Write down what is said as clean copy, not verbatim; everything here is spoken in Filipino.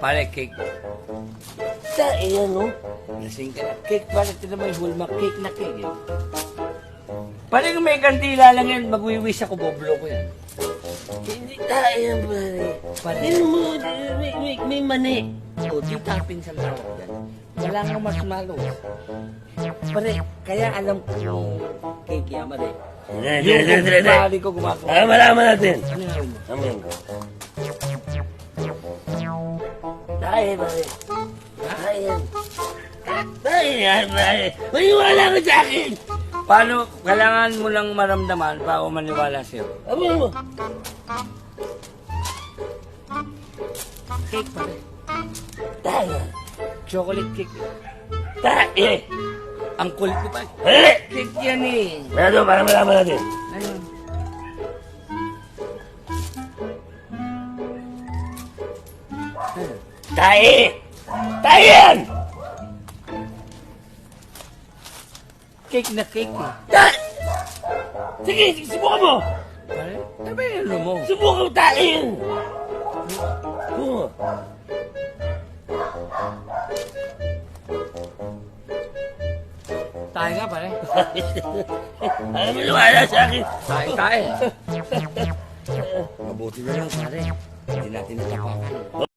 Pare, cake. Ayan, no? Lasing ka na. Cake, pare, ito naman yung hallmark cake na cake. Eh. Pare, kung may kantila lang yan, magwiwis ako, boblo ko yan. Hindi tayo, pare. Pare, Tignan mo, may mani. o, di toppings ang tawag yan. Wala nga marshmallow. Pare, kaya alam ko yung cake yan, pare. Yung pare ko gumagawa. Malaman natin. Ano yun? Amin ko. Tayo, pare. Tayo. Tayo, pare. Maniwala ka sa akin. Paano, kailangan mo lang maramdaman para ako maniwala sa'yo. Abo mo. Cake, pare. Tayo. Chocolate cake. Tayo. Ang kulit ko pa. Cake yan eh. Ano, para malaman natin. Ayun. Tayo. Tayo yan. Cake na cake eh. Sige, subukan mo. Pare, ano ba yung ano mo? Subukan mo tayo yan. Oo. Tayo nga pare. Ano maniwala sa akin? Tayo. Mabuti na lang pare. Hindi natin natapakan.